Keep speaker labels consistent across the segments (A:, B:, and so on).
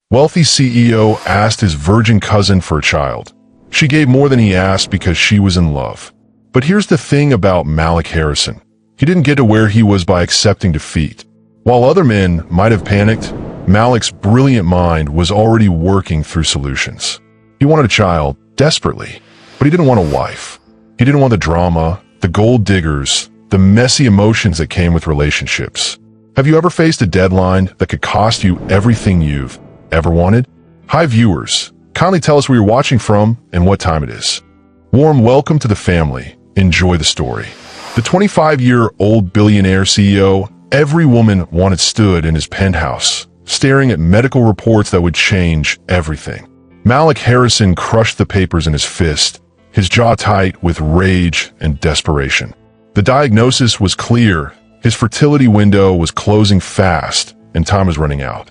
A: Wealthy CEO asked his virgin cousin for a child. She gave more than he asked because she was in love. But here's the thing about Malik Harrison. He didn't get to where he was by accepting defeat. While other men might have panicked, Malik's brilliant mind was already working through solutions. He wanted a child, desperately, but he didn't want a wife. He didn't want the drama, the gold diggers, the messy emotions that came with relationships. Have you ever faced a deadline that could cost you everything you've ever wanted? Hi viewers, kindly tell us where you're watching from and what time it is. Warm welcome to the family. Enjoy the story. The 25-year-old billionaire CEO every woman wanted stood in his penthouse, staring at medical reports that would change everything. Malik Harrison crushed the papers in his fist, his jaw tight with rage and desperation. The diagnosis was clear. His fertility window was closing fast, and time was running out.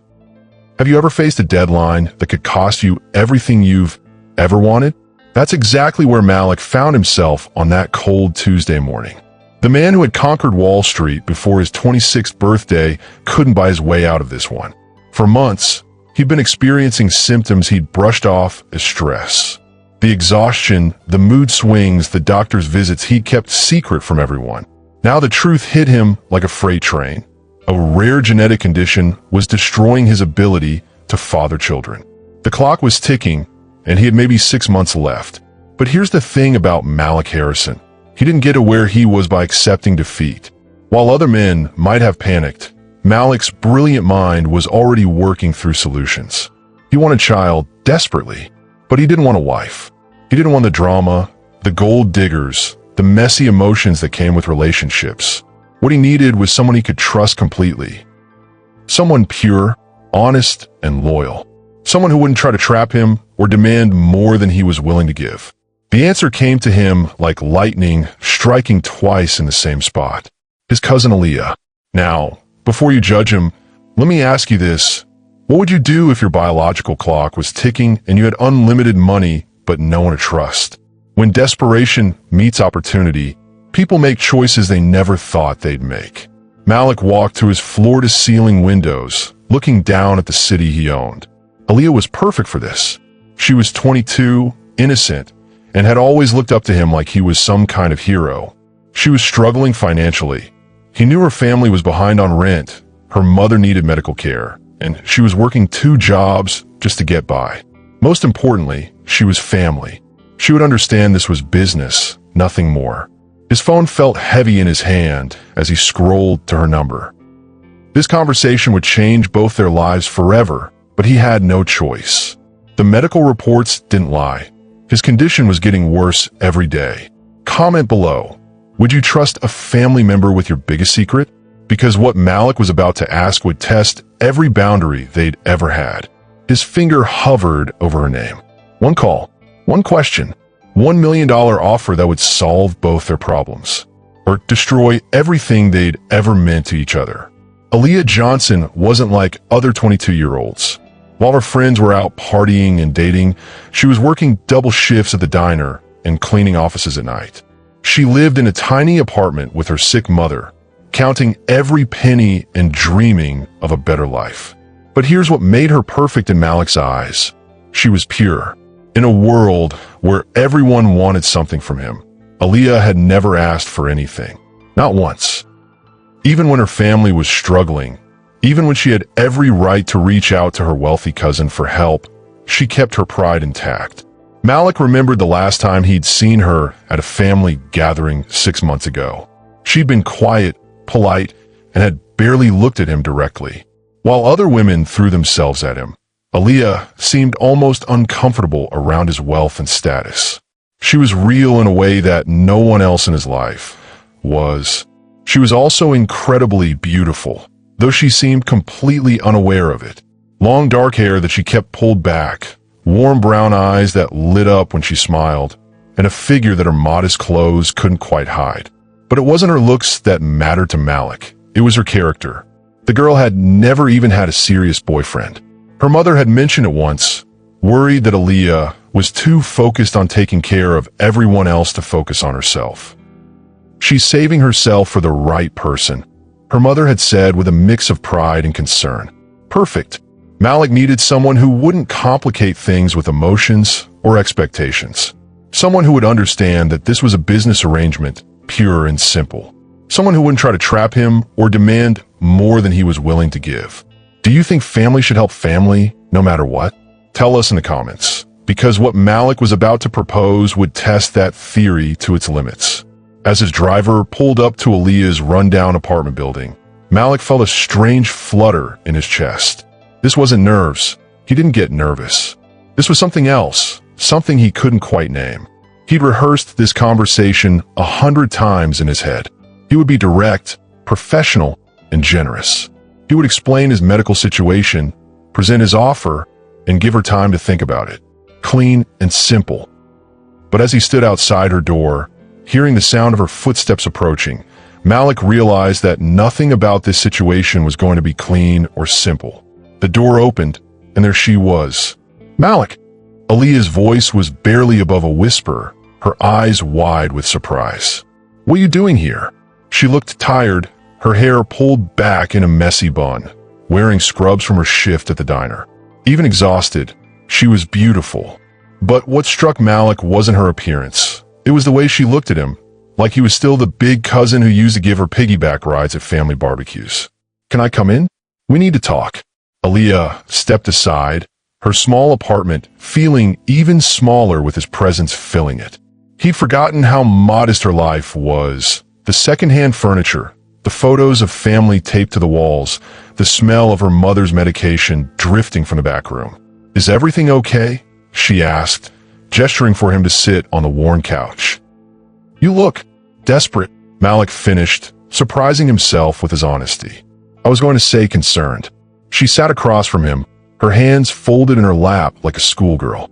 A: Have you ever faced a deadline that could cost you everything you've ever wanted? That's exactly where Malik found himself on that cold Tuesday morning. The man who had conquered Wall Street before his 26th birthday couldn't buy his way out of this one. For months, he'd been experiencing symptoms he'd brushed off as stress. The exhaustion, the mood swings, the doctor's visits he'd kept secret from everyone. Now the truth hit him like a freight train. A rare genetic condition was destroying his ability to father children. The clock was ticking, and he had maybe 6 months left. But here's the thing about Malik Harrison. He didn't get to where he was by accepting defeat. While other men might have panicked, Malik's brilliant mind was already working through solutions. He wanted a child desperately, but he didn't want a wife. He didn't want the drama, the gold diggers, the messy emotions that came with relationships. What he needed was someone he could trust completely. Someone pure, honest, and loyal. Someone who wouldn't try to trap him or demand more than he was willing to give. The answer came to him like lightning striking twice in the same spot. His cousin Aaliyah. Now, before you judge him, let me ask you this. What would you do if your biological clock was ticking and you had unlimited money but no one to trust? When desperation meets opportunity, people make choices they never thought they'd make. Malik walked through his floor-to-ceiling windows, looking down at the city he owned. Aaliyah was perfect for this. She was 22, innocent, and had always looked up to him like he was some kind of hero. She was struggling financially. He knew her family was behind on rent, her mother needed medical care, and she was working 2 jobs just to get by. Most importantly, she was family. She would understand this was business, nothing more. His phone felt heavy in his hand as he scrolled to her number. This conversation would change both their lives forever, but he had no choice. The medical reports didn't lie. His condition was getting worse every day. Comment below. Would you trust a family member with your biggest secret? Because what Malik was about to ask would test every boundary they'd ever had. His finger hovered over her name. One call, one question, $1 million offer that would solve both their problems, or destroy everything they'd ever meant to each other. Aaliyah Johnson wasn't like other 22-year-olds. While her friends were out partying and dating, she was working double shifts at the diner and cleaning offices at night. She lived in a tiny apartment with her sick mother, counting every penny and dreaming of a better life. But here's what made her perfect in Malik's eyes. She was pure. In a world where everyone wanted something from him, Aaliyah had never asked for anything. Not once. Even when her family was struggling, even when she had every right to reach out to her wealthy cousin for help, she kept her pride intact. Malik remembered the last time he'd seen her at a family gathering 6 months ago. She'd been quiet, polite, and had barely looked at him directly. While other women threw themselves at him, Aaliyah seemed almost uncomfortable around his wealth and status. She was real in a way that no one else in his life was. She was also incredibly beautiful, though she seemed completely unaware of it. Long dark hair that she kept pulled back, warm brown eyes that lit up when she smiled, and a figure that her modest clothes couldn't quite hide. But it wasn't her looks that mattered to Malik. It was her character. The girl had never even had a serious boyfriend. Her mother had mentioned it once, worried that Aaliyah was too focused on taking care of everyone else to focus on herself. She's saving herself for the right person, her mother had said with a mix of pride and concern. Perfect. Malik needed someone who wouldn't complicate things with emotions or expectations. Someone who would understand that this was a business arrangement, pure and simple. Someone who wouldn't try to trap him or demand more than he was willing to give. Do you think family should help family no matter what? Tell us in the comments, because what Malik was about to propose would test that theory to its limits. As his driver pulled up to Aaliyah's rundown apartment building, Malik felt a strange flutter in his chest. This wasn't nerves. He didn't get nervous. This was something else, something he couldn't quite name. He'd rehearsed this conversation 100 times in his head. He would be direct, professional, and generous. He would explain his medical situation, present his offer, and give her time to think about it. Clean and simple. But as he stood outside her door, hearing the sound of her footsteps approaching, Malik realized that nothing about this situation was going to be clean or simple. The door opened, and there she was. Malik! Aaliyah's voice was barely above a whisper, her eyes wide with surprise. What are you doing here? She looked tired, her hair pulled back in a messy bun, wearing scrubs from her shift at the diner. Even exhausted, she was beautiful. But what struck Malik wasn't her appearance. It was the way she looked at him, like he was still the big cousin who used to give her piggyback rides at family barbecues. Can I come in? We need to talk. Aaliyah stepped aside, her small apartment feeling even smaller with his presence filling it. He'd forgotten how modest her life was. The secondhand furniture, the photos of family taped to the walls, the smell of her mother's medication drifting from the back room. Is everything okay? She asked, gesturing for him to sit on the worn couch. You look desperate, Malik finished, surprising himself with his honesty. I was going to say concerned. She sat across from him, her hands folded in her lap like a schoolgirl.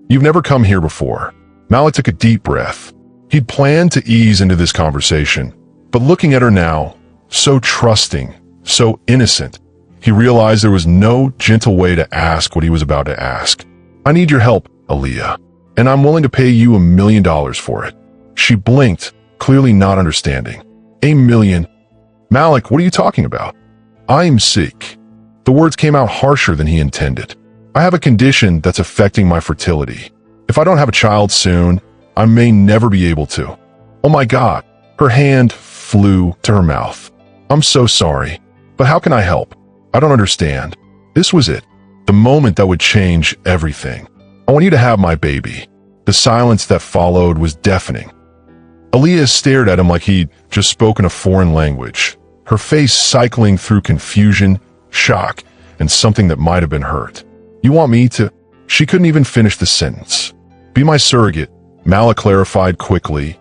A: You've never come here before. Malik took a deep breath. He'd planned to ease into this conversation, but looking at her now, so trusting, so innocent, he realized there was no gentle way to ask what he was about to ask. I need your help, Aaliyah, and I'm willing to pay you $1 million for it. She blinked, clearly not understanding. $1 million? Malik, what are you talking about? I'm sick. The words came out harsher than he intended. I have a condition that's affecting my fertility. If I don't have a child soon, I may never be able to. Oh my God. Her hand flew to her mouth. I'm so sorry, but how can I help? I don't understand. This was it. The moment that would change everything. I want you to have my baby. The silence that followed was deafening. Aaliyah stared at him like he'd just spoken a foreign language, her face cycling through confusion, shock, and something that might have been hurt. You want me to? She couldn't even finish the sentence. Be my surrogate, Malik clarified quickly.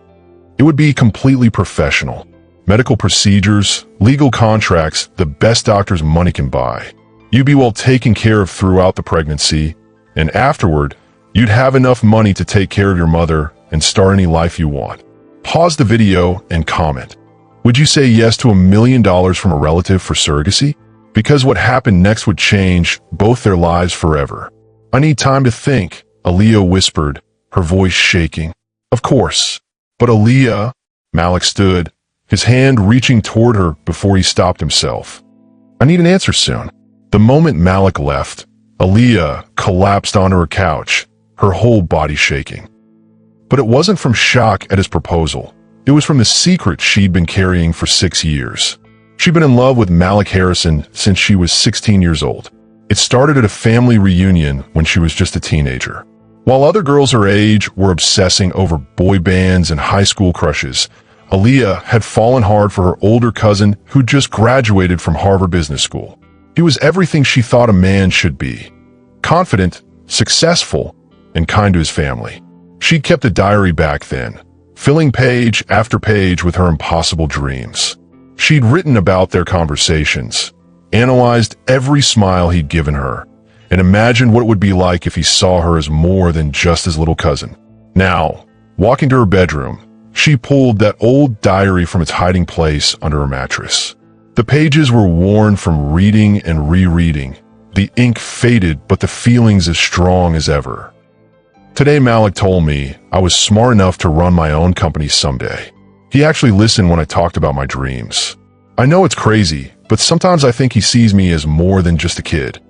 A: It would be completely professional. Medical procedures, legal contracts, the best doctor's money can buy. You'd be well taken care of throughout the pregnancy, and afterward, you'd have enough money to take care of your mother and start any life you want. Pause the video and comment. Would you say yes to $1 million from a relative for surrogacy? Because what happened next would change both their lives forever. I need time to think, Aaliyah whispered, her voice shaking. Of course. But Aaliyah, Malik stood, his hand reaching toward her before he stopped himself. I need an answer soon. The moment Malik left, Aaliyah collapsed onto her couch, her whole body shaking. But it wasn't from shock at his proposal. It was from the secret she'd been carrying for 6 years. She'd been in love with Malik Harrison since she was 16 years old. It started at a family reunion when she was just a teenager. While other girls her age were obsessing over boy bands and high school crushes, Aaliyah had fallen hard for her older cousin who just graduated from Harvard Business School. He was everything she thought a man should be. Confident, successful, and kind to his family. She'd kept a diary back then, filling page after page with her impossible dreams. She'd written about their conversations, analyzed every smile he'd given her, and imagined what it would be like if he saw her as more than just his little cousin. Now, walking to her bedroom, she pulled that old diary from its hiding place under her mattress. The pages were worn from reading and rereading. The ink faded, but the feelings as strong as ever. Today, Malik told me I was smart enough to run my own company someday. He actually listened when I talked about my dreams. I know it's crazy, but sometimes I think he sees me as more than just a kid.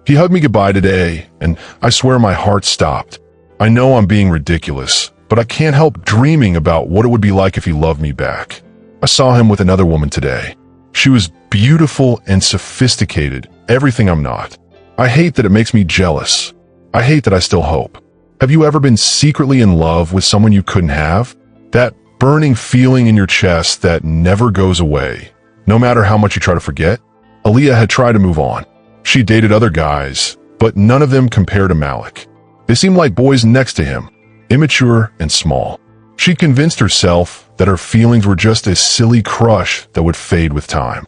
A: He hugged me goodbye today, and I swear my heart stopped. I know I'm being ridiculous, but I can't help dreaming about what it would be like if he loved me back. I saw him with another woman today. She was beautiful and sophisticated, everything I'm not. I hate that it makes me jealous. I hate that I still hope. Have you ever been secretly in love with someone you couldn't have? That burning feeling in your chest that never goes away, no matter how much you try to forget? Aaliyah had tried to move on. She dated other guys, but none of them compared to Malik. They seemed like boys next to him, immature and small. She convinced herself that her feelings were just a silly crush that would fade with time.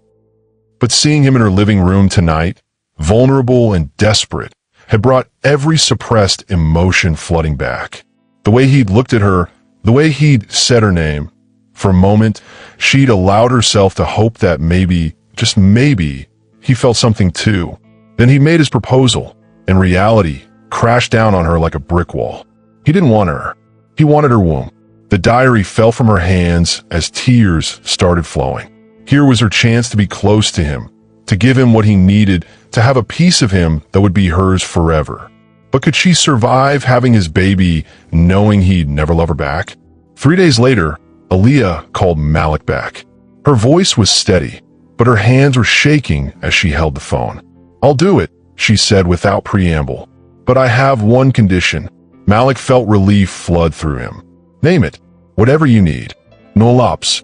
A: But seeing him in her living room tonight, vulnerable and desperate, had brought every suppressed emotion flooding back. The way he'd looked at her, the way he'd said her name. For a moment, she'd allowed herself to hope that maybe, just maybe, he felt something too. Then he made his proposal, and reality crashed down on her like a brick wall. He didn't want her. He wanted her womb. The diary fell from her hands as tears started flowing. Here was her chance to be close to him, to give him what he needed, to have a piece of him that would be hers forever. But could she survive having his baby knowing he'd never love her back? 3 days later, Aaliyah called Malik back. Her voice was steady, but her hands were shaking as she held the phone. "I'll do it," she said without preamble. "But I have one condition." Malik felt relief flood through him. "Name it. Whatever you need. No lops.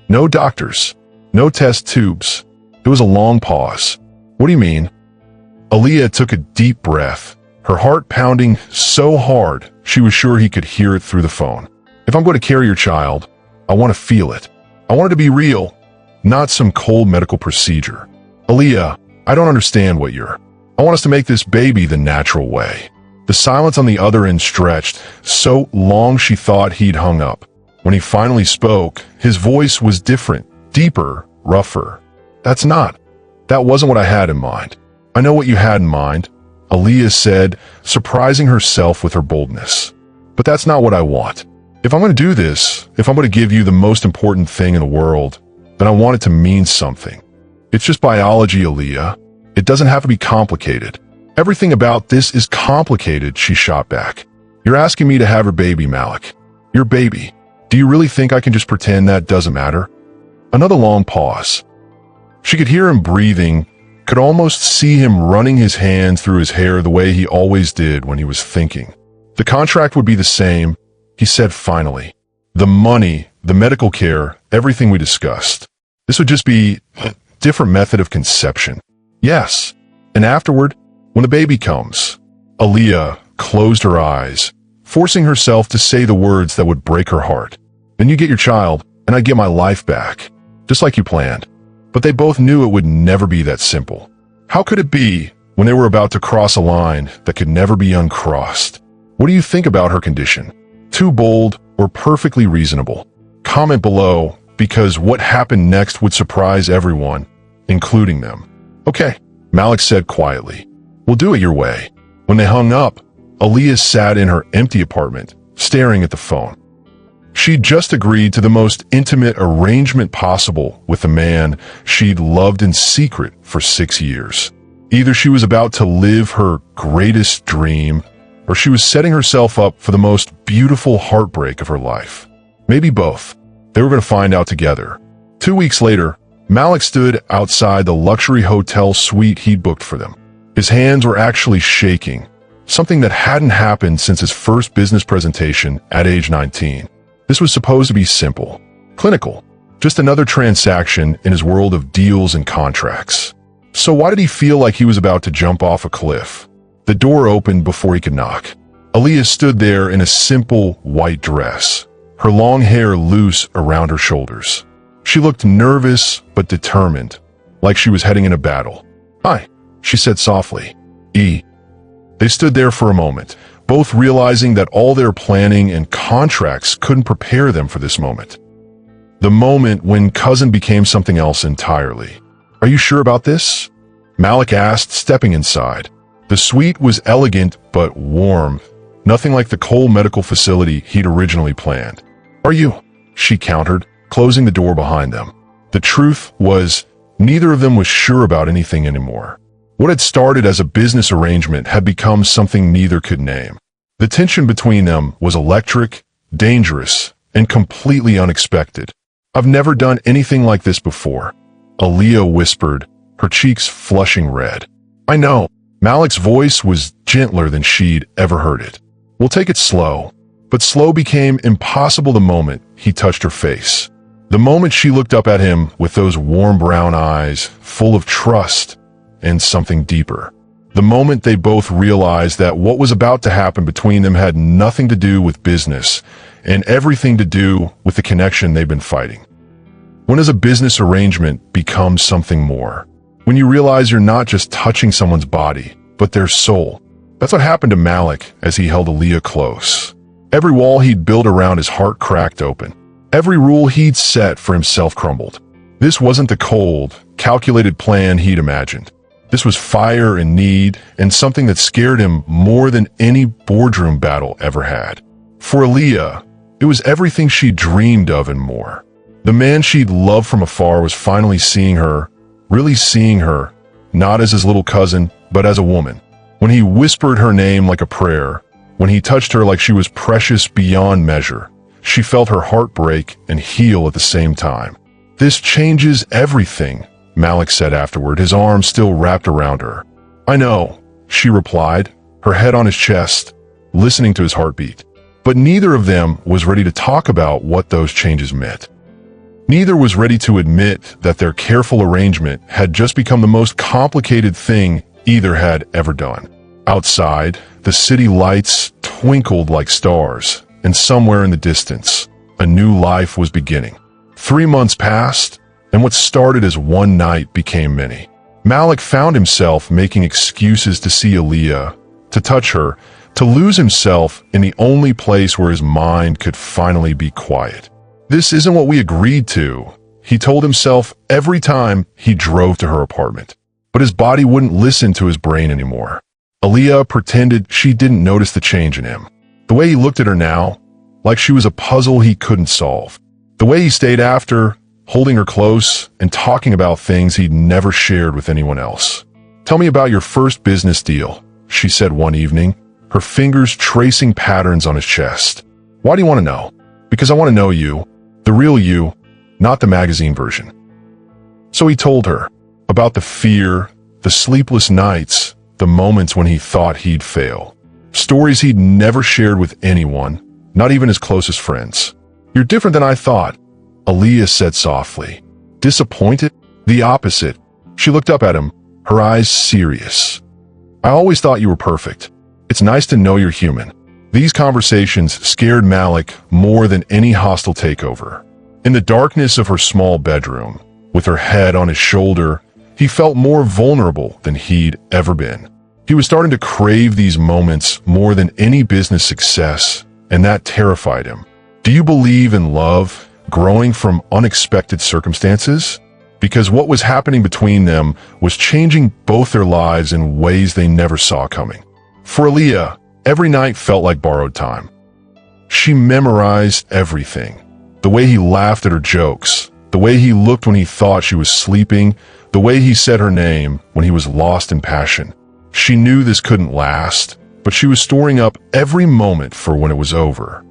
A: No doctors. No test tubes." It was a long pause. "What do you mean?" Aaliyah took a deep breath, her heart pounding so hard she was sure he could hear it through the phone. "If I'm going to carry your child, I want to feel it. I want it to be real, not some cold medical procedure. Aaliyah, I don't understand what you're. I want us to make this baby the natural way." The silence on the other end stretched so long she thought he'd hung up. When he finally spoke, his voice was different, deeper, rougher. That wasn't what I had in mind." "I know what you had in mind," Aaliyah said, surprising herself with her boldness. "But that's not what I want. If I'm going to do this, if I'm going to give you the most important thing in the world, then I want it to mean something. It's just biology, Aaliyah. It doesn't have to be complicated." "Everything about this is complicated," she shot back. "You're asking me to have your baby, Malik. Your baby. Do you really think I can just pretend that doesn't matter?" Another long pause. She could hear him breathing, could almost see him running his hands through his hair the way he always did when he was thinking. "The contract would be the same," he said finally. "The money, the medical care, everything we discussed. This would just be a different method of conception." "Yes. And afterward, when the baby comes." Aaliyah closed her eyes, forcing herself to say the words that would break her heart. "Then you get your child, and I get my life back, just like you planned." But they both knew it would never be that simple. How could it be when they were about to cross a line that could never be uncrossed? What do you think about her condition? Too bold or perfectly reasonable? Comment below, because what happened next would surprise everyone, including them. "Okay," Malik said quietly. "We'll do it your way." When they hung up, Aaliyah sat in her empty apartment, staring at the phone. She'd just agreed to the most intimate arrangement possible with a man she'd loved in secret for 6 years. Either she was about to live her greatest dream, or she was setting herself up for the most beautiful heartbreak of her life. Maybe both. They were going to find out together. 2 weeks later, Malik stood outside the luxury hotel suite he'd booked for them. His hands were actually shaking, something that hadn't happened since his first business presentation at age 19. This was supposed to be simple, clinical, just another transaction in his world of deals and contracts. So why did he feel like he was about to jump off a cliff? The door opened before he could knock. Aaliyah stood there in a simple white dress, her long hair loose around her shoulders. She looked nervous but determined, like she was heading in a battle. "Hi," she said softly. They stood there for a moment, both realizing that all their planning and contracts couldn't prepare them for this moment. The moment when Couzin became something else entirely. "Are you sure about this?" Malik asked, stepping inside. The suite was elegant but warm, nothing like the cold medical facility he'd originally planned. "Are you?" she countered, closing the door behind them. The truth was, neither of them was sure about anything anymore. What had started as a business arrangement had become something neither could name. The tension between them was electric, dangerous, and completely unexpected. "I've never done anything like this before," Aaliyah whispered, her cheeks flushing red. "I know." Malik's voice was gentler than she'd ever heard it. "We'll take it slow." But slow became impossible the moment he touched her face. The moment she looked up at him with those warm brown eyes, full of trust and something deeper. The moment they both realized that what was about to happen between them had nothing to do with business and everything to do with the connection they've been fighting. When does a business arrangement become something more? When you realize you're not just touching someone's body, but their soul. That's what happened to Malik as he held Aaliyah close. Every wall he'd built around his heart cracked open. Every rule he'd set for himself crumbled. This wasn't the cold, calculated plan he'd imagined. This was fire and need, and something that scared him more than any boardroom battle ever had. For Aaliyah, it was everything she dreamed of and more. The man she'd loved from afar was finally seeing her, really seeing her, not as his little cousin, but as a woman. When he whispered her name like a prayer, when he touched her like she was precious beyond measure, she felt her heart break and heal at the same time. "This changes everything," Malik said afterward, his arms still wrapped around her. "I know," she replied, her head on his chest, listening to his heartbeat. But neither of them was ready to talk about what those changes meant. Neither was ready to admit that their careful arrangement had just become the most complicated thing either had ever done. Outside, the city lights twinkled like stars, and somewhere in the distance, a new life was beginning. 3 months passed, and what started as one night became many. Malik found himself making excuses to see Aaliyah, to touch her, to lose himself in the only place where his mind could finally be quiet. "This isn't what we agreed to," he told himself every time he drove to her apartment. But his body wouldn't listen to his brain anymore. Aaliyah pretended she didn't notice the change in him. The way he looked at her now, like she was a puzzle he couldn't solve. The way he stayed after, holding her close and talking about things he'd never shared with anyone else. "Tell me about your first business deal," she said one evening, her fingers tracing patterns on his chest. "Why do you want to know?" "Because I want to know you, the real you, not the magazine version." So he told her about the fear, the sleepless nights, the moments when he thought he'd fail. Stories he'd never shared with anyone, not even his closest friends. "You're different than I thought," Aaliyah said softly. "Disappointed?" "The opposite." She looked up at him, her eyes serious. "I always thought you were perfect. It's nice to know you're human." These conversations scared Malik more than any hostile takeover. In the darkness of her small bedroom, with her head on his shoulder, he felt more vulnerable than he'd ever been. He was starting to crave these moments more than any business success, and that terrified him. "Do you believe in love growing from unexpected circumstances?" Because what was happening between them was changing both their lives in ways they never saw coming. For Aaliyah, every night felt like borrowed time. She memorized everything. The way he laughed at her jokes, the way he looked when he thought she was sleeping, the way he said her name when he was lost in passion. She knew this couldn't last, but she was storing up every moment for when it was over.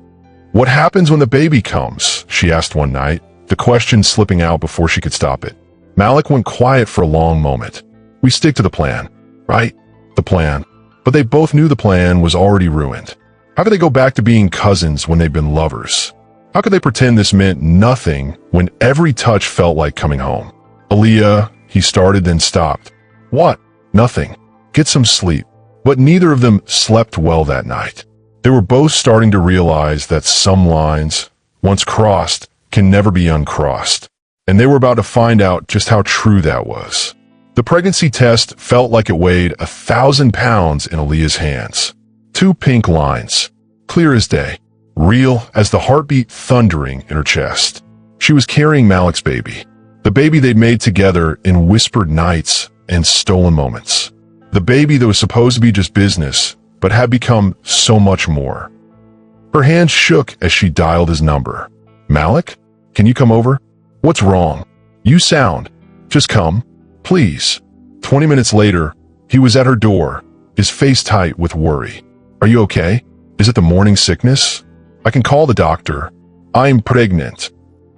A: "What happens when the baby comes?" she asked one night, the question slipping out before she could stop it. Malik went quiet for a long moment. "We stick to the plan, right?" The plan. But they both knew the plan was already ruined. How could they go back to being cousins when they'd been lovers? How could they pretend this meant nothing when every touch felt like coming home? "Aaliyah," he started, then stopped. "What?" "Nothing. Get some sleep." But neither of them slept well that night. They were both starting to realize that some lines, once crossed, can never be uncrossed. And they were about to find out just how true that was. The pregnancy test felt like it weighed 1,000 pounds in Aaliyah's hands. 2 pink lines, clear as day, real as the heartbeat thundering in her chest. She was carrying Malik's baby, the baby they'd made together in whispered nights and stolen moments. The baby that was supposed to be just business, but had become so much more. Her hands shook as she dialed his number. "Malik, can you come over?" "What's wrong?" "You sound. Just come, please." 20 minutes later, He was at her door, his face tight with worry. "Are you okay? Is it the morning sickness? I can call the doctor. I'm pregnant."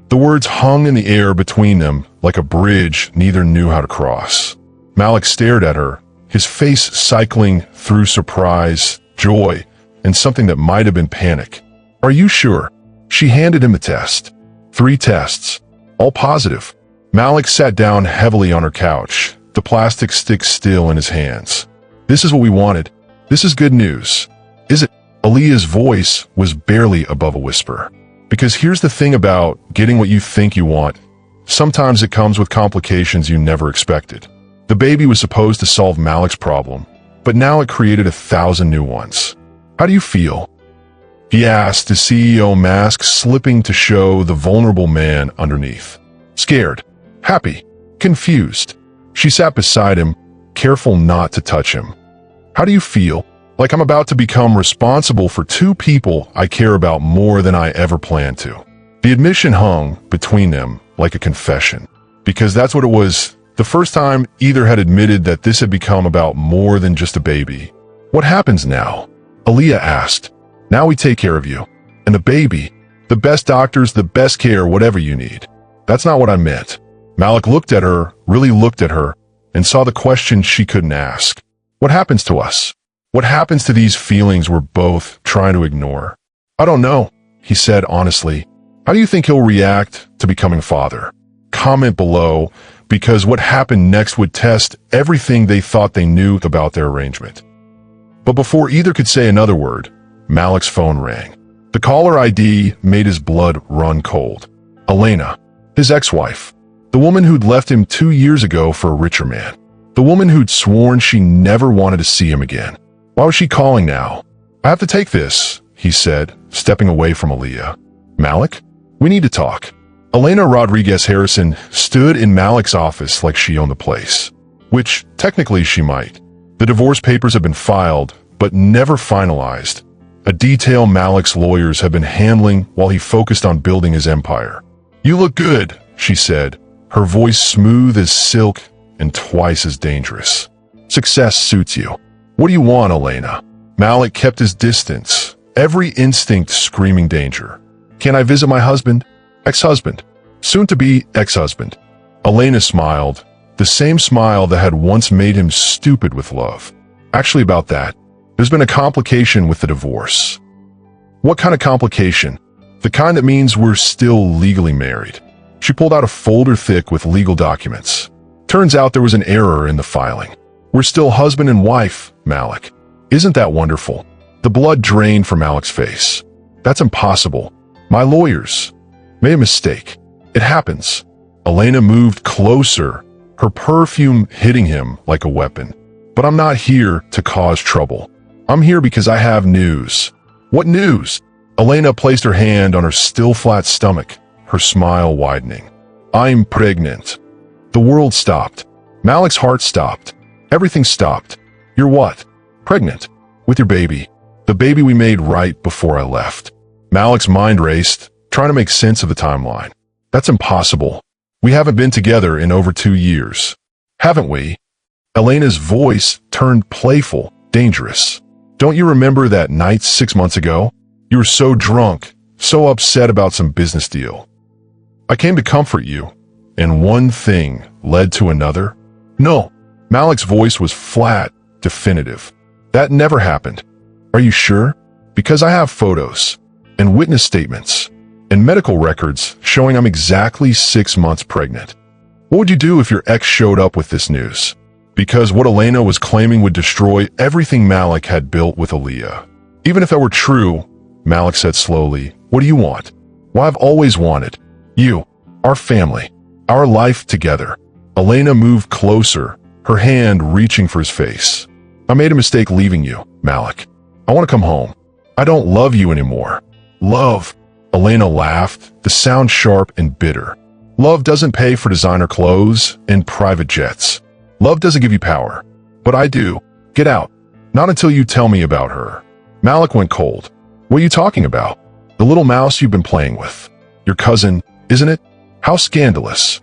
A: The words hung in the air between them like a bridge neither knew how to cross. Malik stared at her, his face cycling through surprise, joy, and something that might have been panic. "Are you sure?" She handed him the test. 3 tests, all positive. Malik sat down heavily on her couch, the plastic stick still in his hands. "This is what we wanted. This is good news. Is it?" Aaliyah's voice was barely above a whisper. Because here's the thing about getting what you think you want. Sometimes it comes with complications you never expected. The baby was supposed to solve Malik's problem, but now it created 1,000 new ones. "How do you feel?" he asked, his CEO mask slipping to show the vulnerable man underneath. "Scared, happy, confused." She sat beside him, careful not to touch him. "How do you feel?" "Like I'm about to become responsible for 2 people I care about more than I ever planned to." The admission hung between them like a confession, because that's what it was. The first time either had admitted that this had become about more than just a baby. "What happens now?" Aaliyah asked. "Now we take care of you. And the baby. The best doctors, the best care, whatever you need." "That's not what I meant." Malik looked at her, really looked at her, and saw the question she couldn't ask. "What happens to us? What happens to these feelings we're both trying to ignore?" "I don't know," he said honestly. "How do you think he'll react to becoming father?" Comment below, because what happened next would test everything they thought they knew about their arrangement. But before either could say another word, Malik's phone rang. The caller ID made his blood run cold. Elena, his ex-wife. The woman who'd left him 2 years ago for a richer man. The woman who'd sworn she never wanted to see him again. Why was she calling now? "I have to take this," he said, stepping away from Aaliyah. "Malik, we need to talk." Elena Rodriguez Harrison stood in Malik's office like she owned the place, which technically she might. The divorce papers had been filed, but never finalized, a detail Malik's lawyers had been handling while he focused on building his empire. "You look good," she said, her voice smooth as silk and twice as dangerous. "Success suits you. What do you want, Elena?" Malik kept his distance, every instinct screaming danger. "Can I visit my husband? Ex-husband. Soon-to-be ex-husband." Elena smiled, the same smile that had once made him stupid with love. "Actually, about that, there's been a complication with the divorce." "What kind of complication?" "The kind that means we're still legally married." She pulled out a folder thick with legal documents. "Turns out there was an error in the filing. We're still husband and wife, Malik. Isn't that wonderful?" The blood drained from Malik's face. "That's impossible. My lawyers made a mistake. It happens." Elena moved closer, her perfume hitting him like a weapon. "But I'm not here to cause trouble. I'm here because I have news." "What news?" Elena placed her hand on her still flat stomach, her smile widening. "I'm pregnant." The world stopped. Malik's heart stopped. Everything stopped. "You're what?" "Pregnant. With your baby. The baby we made right before I left." Malik's mind raced, trying to make sense of the timeline. "That's impossible. We haven't been together in over 2 years. Haven't we?" Elena's voice turned playful, dangerous. "Don't you remember that night 6 months ago? You were so drunk, so upset about some business deal. I came to comfort you, and one thing led to another." "No." Malik's voice was flat, definitive. "That never happened." "Are you sure?" "Because I have photos, and witness statements, and medical records showing I'm exactly 6 months pregnant." "What would you do if your ex showed up with this news?" Because what Elena was claiming would destroy everything Malik had built with Aaliyah. "Even if that were true," Malik said slowly, "what do you want?" "Well, I've always wanted. You. Our family. Our life together." Elena moved closer, her hand reaching for his face. "I made a mistake leaving you, Malik. I want to come home. I don't love you anymore." "Love?" Elena laughed, the sound sharp and bitter. "Love doesn't pay for designer clothes and private jets. Love doesn't give you power. But I do. Get out. Not until you tell me about her." Malik went cold. "What are you talking about?" "The little mouse you've been playing with. Your cousin, isn't it? How scandalous."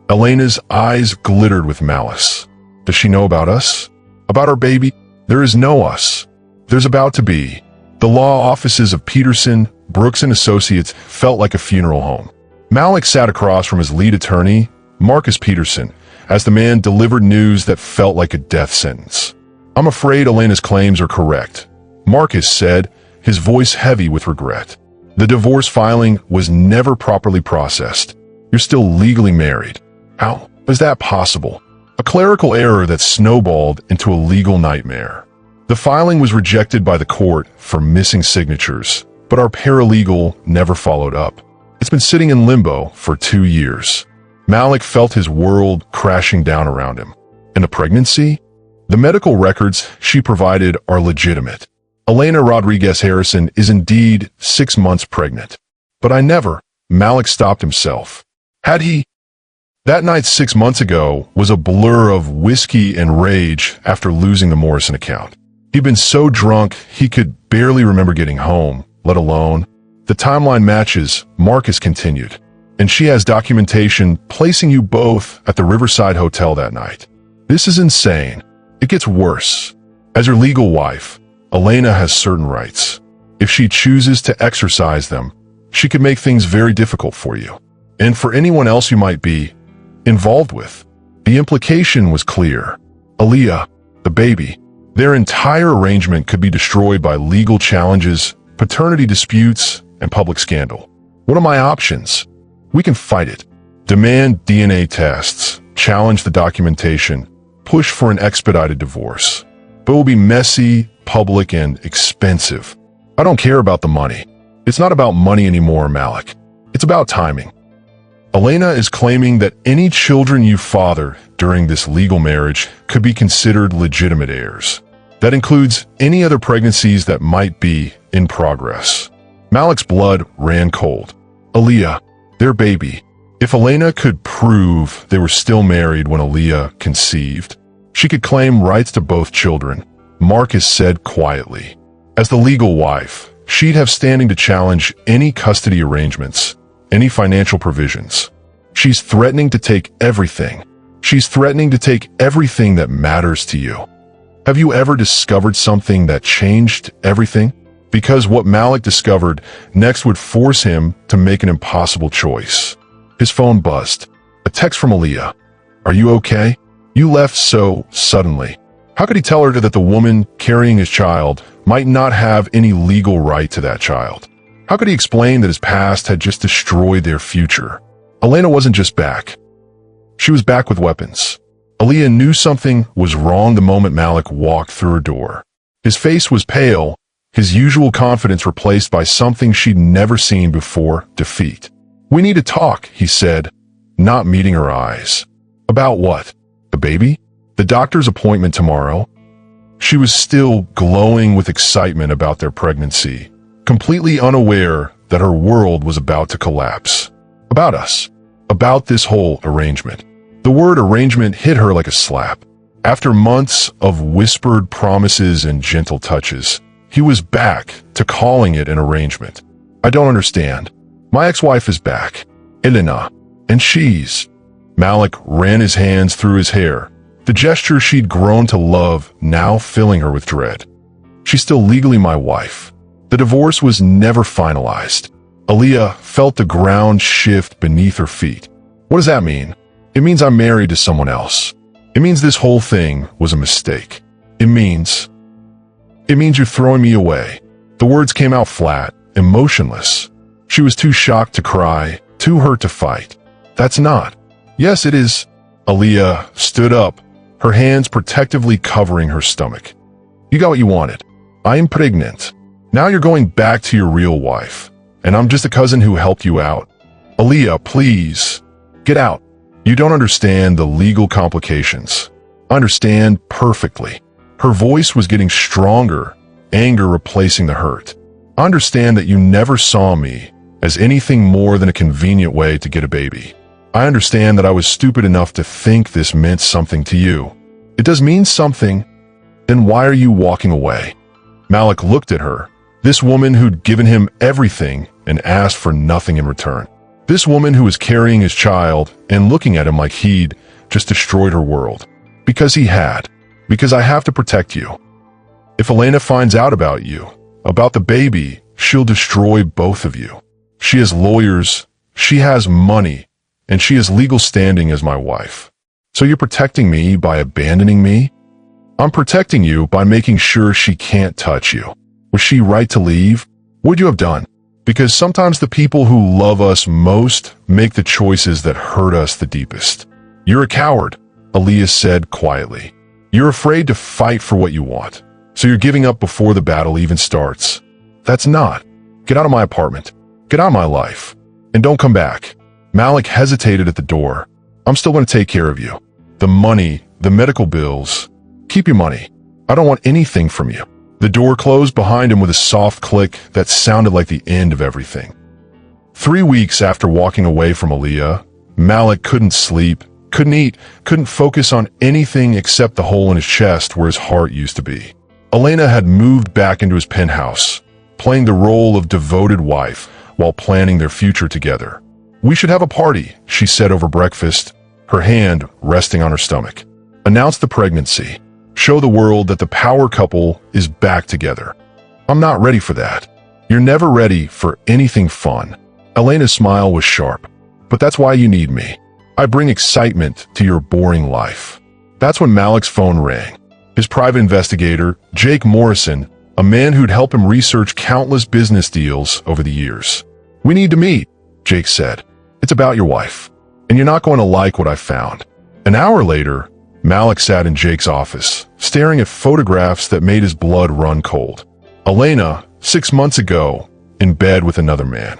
A: Elena's eyes glittered with malice. "Does she know about us?" About our baby, there is no us. There's about to be. The law offices of Peterson, Brooks and Associates felt like a funeral home. Malik sat across from his lead attorney, Marcus Peterson, as the man delivered news that felt like a death sentence. I'm afraid Elena's claims are correct, Marcus said, his voice heavy with regret. The divorce filing was never properly processed. You're still legally married. How is that possible? A clerical error that snowballed into a legal nightmare. The filing was rejected by the court for missing signatures, but our paralegal never followed up. It's been sitting in limbo for 2 years. Malik felt his world crashing down around him. And the pregnancy? The medical records she provided are legitimate. Elena Rodriguez Harrison is indeed 6 months pregnant. But I never. Malik stopped himself. Had he? That night 6 months ago was a blur of whiskey and rage after losing the Morrison account. He'd been so drunk he could barely remember getting home, let alone. The timeline matches, Marcus continued. And she has documentation placing you both at the Riverside Hotel that night. This is insane. It gets worse. As your legal wife, Elena has certain rights. If she chooses to exercise them, she could make things very difficult for you. And for anyone else you might be involved with. The implication was clear. Aaliyah, the baby, their entire arrangement could be destroyed by legal challenges, paternity disputes, and public scandal. What are my options? We can fight it. Demand DNA tests, challenge the documentation, push for an expedited divorce. But it will be messy, public, and expensive. I don't care about the money. It's not about money anymore, Malik. It's about timing. Elena is claiming that any children you father during this legal marriage could be considered legitimate heirs. That includes any other pregnancies that might be in progress. Malik's blood ran cold. Aaliyah, their baby. If Elena could prove they were still married when Aaliyah conceived, she could claim rights to both children, Marcus said quietly. As the legal wife, she'd have standing to challenge any custody arrangements, any financial provisions. She's threatening to take everything. She's threatening to take everything that matters to you. Have you ever discovered something that changed everything? Because what Malik discovered next would force him to make an impossible choice. His phone buzzed. A text from Aaliyah. Are you okay? You left so suddenly. How could he tell her that the woman carrying his child might not have any legal right to that child? How could he explain that his past had just destroyed their future? Elena wasn't just back. She was back with weapons. Aaliyah knew something was wrong the moment Malik walked through her door. His face was pale, his usual confidence replaced by something she'd never seen before, defeat. We need to talk, he said, not meeting her eyes. About what? The baby? The doctor's appointment tomorrow? She was still glowing with excitement about their pregnancy, completely unaware that her world was about to collapse. About us. About this whole arrangement. The word arrangement hit her like a slap. After months of whispered promises and gentle touches, he was back to calling it an arrangement. I don't understand. My ex-wife is back, Elena, and she's... Malik ran his hands through his hair, the gesture she'd grown to love now filling her with dread. She's still legally my wife. The divorce was never finalized. Aaliyah felt the ground shift beneath her feet. What does that mean? It means I'm married to someone else. It means this whole thing was a mistake. It means you're throwing me away. The words came out flat, emotionless. She was too shocked to cry, too hurt to fight. That's not. Yes, it is. Aaliyah stood up, her hands protectively covering her stomach. You got what you wanted. I am pregnant. Now you're going back to your real wife, and I'm just a cousin who helped you out. Aaliyah, please. Get out. You don't understand the legal complications. I understand perfectly. Her voice was getting stronger, anger replacing the hurt. I understand that you never saw me as anything more than a convenient way to get a baby. I understand that I was stupid enough to think this meant something to you. It does mean something. Then why are you walking away? Malik looked at her, this woman who'd given him everything and asked for nothing in return. This woman who was carrying his child and looking at him like he'd just destroyed her world. Because he had. Because I have to protect you. If Elena finds out about you, about the baby, she'll destroy both of you. She has lawyers, she has money, and she has legal standing as my wife. So you're protecting me by abandoning me? I'm protecting you by making sure she can't touch you. Was she right to leave? What'd you have done? Because sometimes the people who love us most make the choices that hurt us the deepest. You're a coward, Elias said quietly. You're afraid to fight for what you want. So you're giving up before the battle even starts. That's not. Get out of my apartment. Get out of my life. And don't come back. Malik hesitated at the door. I'm still going to take care of you. The money, the medical bills. Keep your money. I don't want anything from you. The door closed behind him with a soft click that sounded like the end of everything. 3 weeks after walking away from Aaliyah, Malik couldn't sleep, couldn't eat, couldn't focus on anything except the hole in his chest where his heart used to be. Elena had moved back into his penthouse, playing the role of devoted wife while planning their future together. We should have a party, she said over breakfast, her hand resting on her stomach. Announce the pregnancy. Show the world that the power couple is back together. I'm not ready for that. You're never ready for anything fun. Elena's smile was sharp. But that's why you need me. I bring excitement to your boring life. That's when Malik's phone rang. His private investigator, Jake Morrison, a man who'd helped him research countless business deals over the years. We need to meet, Jake said. It's about your wife. And you're not going to like what I found. An hour later, Malik sat in Jake's office, staring at photographs that made his blood run cold. Elena, 6 months ago, in bed with another man.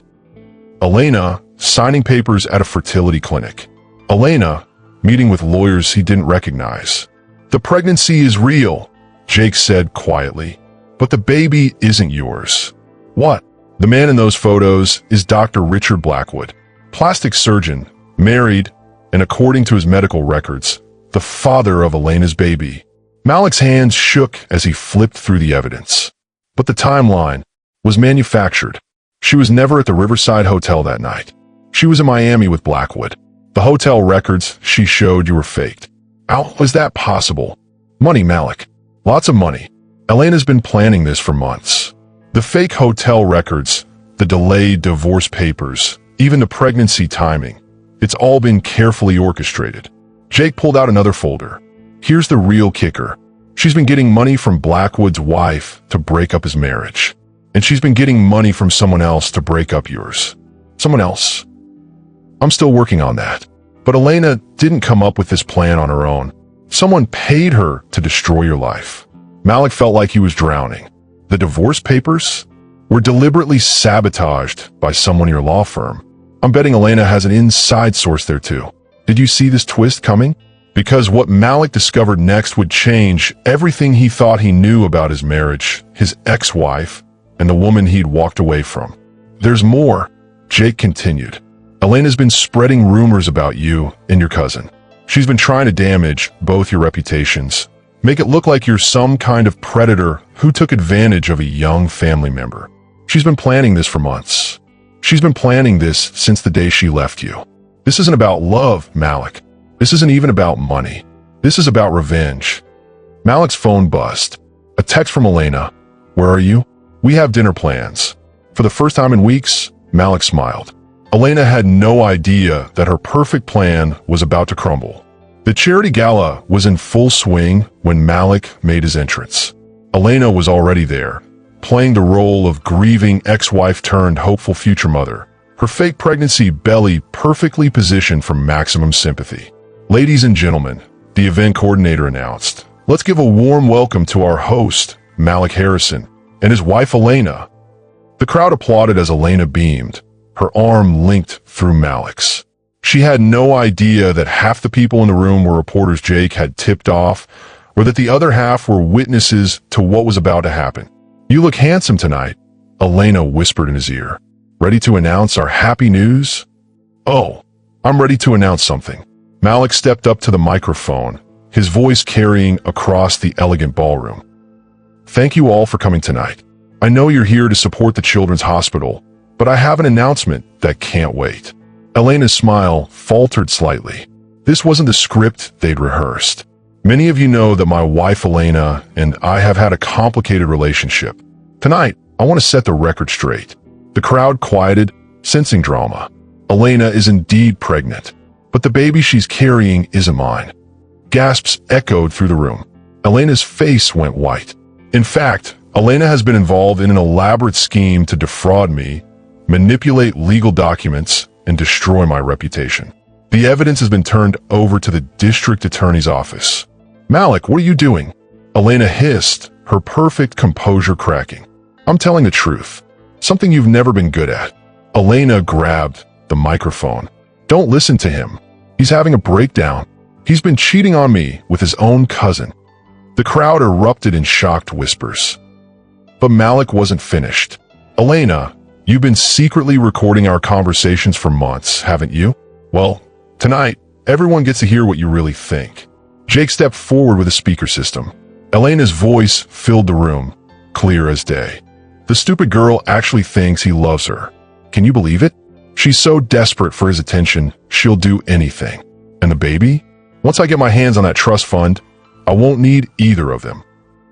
A: Elena, signing papers at a fertility clinic. Elena, meeting with lawyers he didn't recognize. The pregnancy is real, Jake said quietly, but the baby isn't yours. What? The man in those photos is Dr. Richard Blackwood, plastic surgeon, married, and according to his medical records, the father of Elena's baby. Malik's hands shook as he flipped through the evidence. But the timeline was manufactured. She was never at the Riverside Hotel that night. She was in Miami with Blackwood. The hotel records she showed you were faked. How was that possible? Money, Malik. Lots of money. Elena's been planning this for months. The fake hotel records, the delayed divorce papers, even the pregnancy timing. It's all been carefully orchestrated. Jake pulled out another folder. Here's the real kicker. She's been getting money from Blackwood's wife to break up his marriage. And she's been getting money from someone else to break up yours. Someone else. I'm still working on that. But Elena didn't come up with this plan on her own. Someone paid her to destroy your life. Malik felt like he was drowning. The divorce papers were deliberately sabotaged by someone in your law firm. I'm betting Elena has an inside source there too. Did you see this twist coming? Because what Malik discovered next would change everything he thought he knew about his marriage, his ex-wife, and the woman he'd walked away from. There's more, Jake continued. Elena's been spreading rumors about you and your cousin. She's been trying to damage both your reputations, make it look like you're some kind of predator who took advantage of a young family member. She's been planning this for months. She's been planning this since the day she left you. This isn't about love, Malik. This isn't even about money. This is about revenge. Malik's phone buzzed. A text from Elena. Where are you? We have dinner plans. For the first time in weeks, Malik smiled. Elena had no idea that her perfect plan was about to crumble. The charity gala was in full swing when Malik made his entrance. Elena was already there, playing the role of grieving ex-wife turned hopeful future mother, her fake pregnancy belly perfectly positioned for maximum sympathy. Ladies and gentlemen, the event coordinator announced, let's give a warm welcome to our host, Malik Harrison, and his wife Elena. The crowd applauded as Elena beamed, her arm linked through Malik's. She had no idea that half the people in the room were reporters Jake had tipped off, or that the other half were witnesses to what was about to happen. You look handsome tonight, Elena whispered in his ear. Ready to announce our happy news? Oh, I'm ready to announce something. Malik stepped up to the microphone, his voice carrying across the elegant ballroom. Thank you all for coming tonight. I know you're here to support the Children's Hospital, but I have an announcement that can't wait. Elena's smile faltered slightly. This wasn't the script they'd rehearsed. Many of you know that my wife Elena and I have had a complicated relationship. Tonight, I want to set the record straight. The crowd quieted, sensing drama. Elena is indeed pregnant, but the baby she's carrying isn't mine. Gasps echoed through the room. Elena's face went white. In fact, Elena has been involved in an elaborate scheme to defraud me, manipulate legal documents, and destroy my reputation. The evidence has been turned over to the district attorney's office. Malik, what are you doing? Elena hissed, her perfect composure cracking. I'm telling the truth. Something you've never been good at. Elena grabbed the microphone. Don't listen to him. He's having a breakdown. He's been cheating on me with his own cousin. The crowd erupted in shocked whispers. But Malik wasn't finished. Elena, you've been secretly recording our conversations for months, haven't you? Well, tonight, everyone gets to hear what you really think. Jake stepped forward with a speaker system. Elena's voice filled the room, clear as day. The stupid girl actually thinks he loves her. Can you believe it? She's so desperate for his attention, she'll do anything. And the baby? Once I get my hands on that trust fund, I won't need either of them.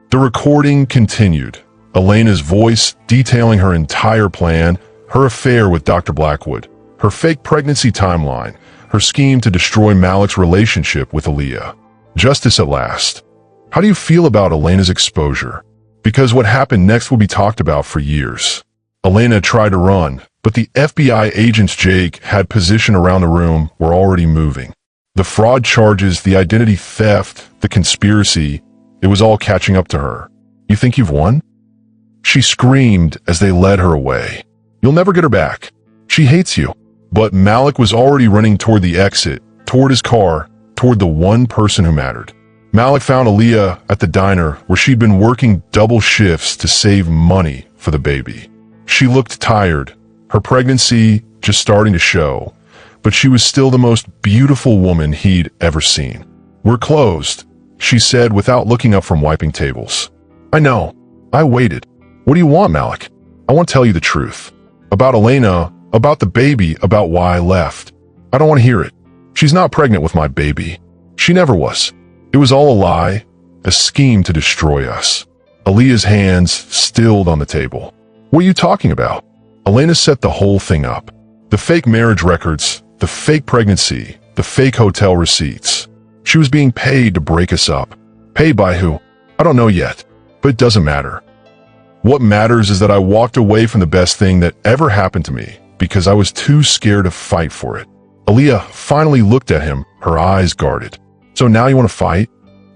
A: The recording continued, Elena's voice detailing her entire plan, her affair with Dr. Blackwood, her fake pregnancy timeline, her scheme to destroy Malik's relationship with Aaliyah. Justice at last. How do you feel about Elena's exposure? Because what happened next will be talked about for years. Elena tried to run, but the FBI agents Jake had positioned around the room were already moving. The fraud charges, the identity theft, the conspiracy, it was all catching up to her. You think you've won? She screamed as they led her away. You'll never get her back. She hates you. But Malik was already running toward the exit, toward his car, toward the one person who mattered. Malik found Aaliyah at the diner where she'd been working double shifts to save money for the baby. She looked tired, her pregnancy just starting to show, but she was still the most beautiful woman he'd ever seen. We're closed, she said without looking up from wiping tables. I know. I waited. What do you want, Malik? I want to tell you the truth. About Elena, about the baby, about why I left. I don't want to hear it. She's not pregnant with my baby. She never was. It was all a lie, a scheme to destroy us. Aaliyah's hands stilled on the table. What are you talking about? Elena set the whole thing up. The fake marriage records, the fake pregnancy, the fake hotel receipts. She was being paid to break us up. Paid by who? I don't know yet, but it doesn't matter. What matters is that I walked away from the best thing that ever happened to me because I was too scared to fight for it. Aaliyah finally looked at him, her eyes guarded. So now you want to fight?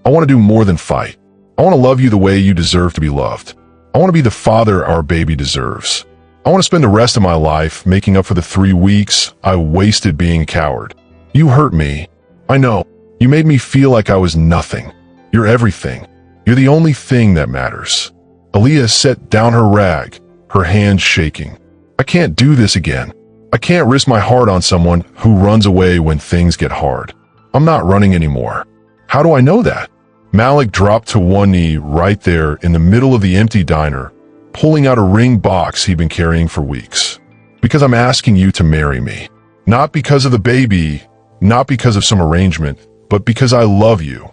A: I want to do more than fight. I want to love you the way you deserve to be loved. I want to be the father our baby deserves. I want to spend the rest of my life making up for the 3 weeks I wasted being a coward. You hurt me. I know. You made me feel like I was nothing. You're everything. You're the only thing that matters. Aaliyah set down her rag, her hands shaking. I can't do this again. I can't risk my heart on someone who runs away when things get hard. I'm not running anymore. How do I know that? Malik dropped to one knee right there in the middle of the empty diner, pulling out a ring box he'd been carrying for weeks. Because I'm asking you to marry me. Not because of the baby, not because of some arrangement, but because I love you.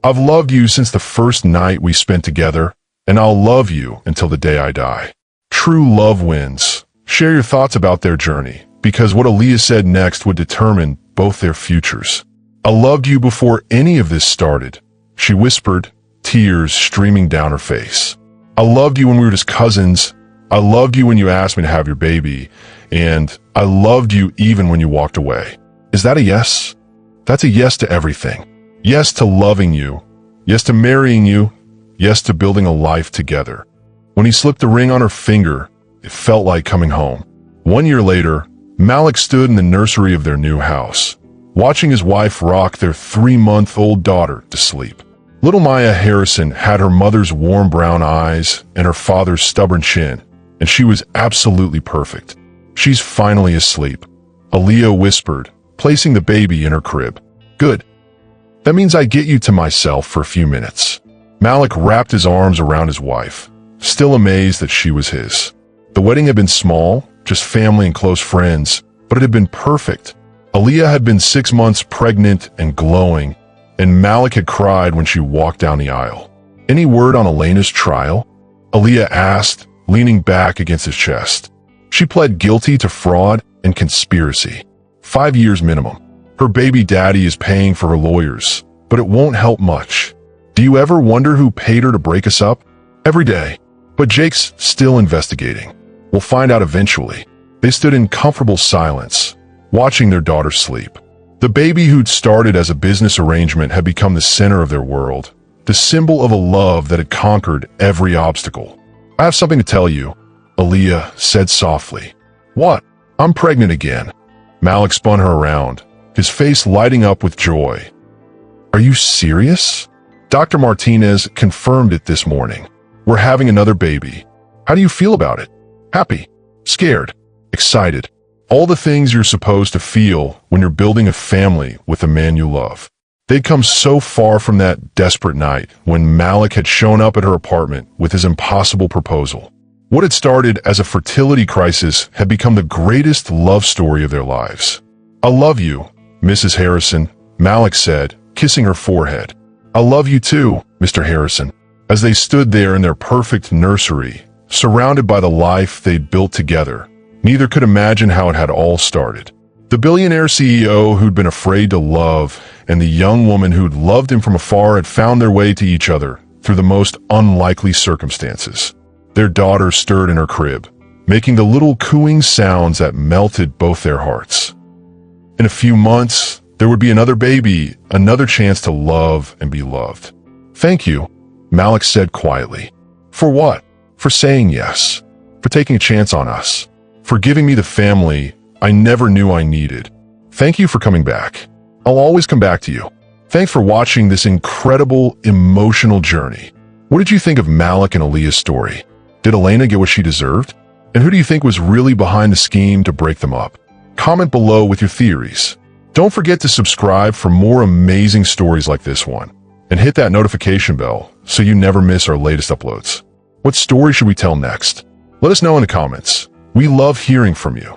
A: I've loved you since the first night we spent together, and I'll love you until the day I die. True love wins. Share your thoughts about their journey, because what Aaliyah said next would determine both their futures. I loved you before any of this started, she whispered, tears streaming down her face. I loved you when we were just cousins. I loved you when you asked me to have your baby, and I loved you even when you walked away. Is that a yes? That's a yes to everything. Yes to loving you. Yes to marrying you. Yes to building a life together. When he slipped the ring on her finger, it felt like coming home. 1 year later, Malik stood in the nursery of their new house, watching his wife rock their 3-month-old daughter to sleep. Little Maya Harrison had her mother's warm brown eyes and her father's stubborn chin, and she was absolutely perfect. She's finally asleep, Aaliyah whispered, placing the baby in her crib. Good. That means I get you to myself for a few minutes. Malik wrapped his arms around his wife, still amazed that she was his. The wedding had been small, just family and close friends, but it had been perfect. Aaliyah had been 6 months pregnant and glowing, and Malik had cried when she walked down the aisle. "Any word on Elena's trial?" Aaliyah asked, leaning back against his chest. "She pled guilty to fraud and conspiracy. 5 years minimum. Her baby daddy is paying for her lawyers, but it won't help much. Do you ever wonder who paid her to break us up?" "Every day. But Jake's still investigating. We'll find out eventually." They stood in comfortable silence, watching their daughter sleep. The baby who'd started as a business arrangement had become the center of their world, the symbol of a love that had conquered every obstacle. "I have something to tell you," Aaliyah said softly. "What?" "I'm pregnant again." Malik spun her around, his face lighting up with joy. "Are you serious?" "Dr. Martinez confirmed it this morning. We're having another baby. How do you feel about it?" "Happy, scared, excited. All the things you're supposed to feel when you're building a family with a man you love." They'd come so far from that desperate night when Malik had shown up at her apartment with his impossible proposal. What had started as a fertility crisis had become the greatest love story of their lives. "I love you, Mrs. Harrison," Malik said, kissing her forehead. "I love you too, Mr. Harrison." As they stood there in their perfect nursery, surrounded by the life they'd built together, neither could imagine how it had all started. The billionaire CEO who'd been afraid to love and the young woman who'd loved him from afar had found their way to each other through the most unlikely circumstances. Their daughter stirred in her crib, making the little cooing sounds that melted both their hearts. In a few months, there would be another baby, another chance to love and be loved. "Thank you," Malik said quietly. "For what?" "For saying yes. For taking a chance on us. For giving me the family I never knew I needed. Thank you for coming back. I'll always come back to you." Thanks for watching this incredible, emotional journey. What did you think of Malik and Aaliyah's story? Did Elena get what she deserved? And who do you think was really behind the scheme to break them up? Comment below with your theories. Don't forget to subscribe for more amazing stories like this one. And hit that notification bell so you never miss our latest uploads. What story should we tell next? Let us know in the comments. We love hearing from you.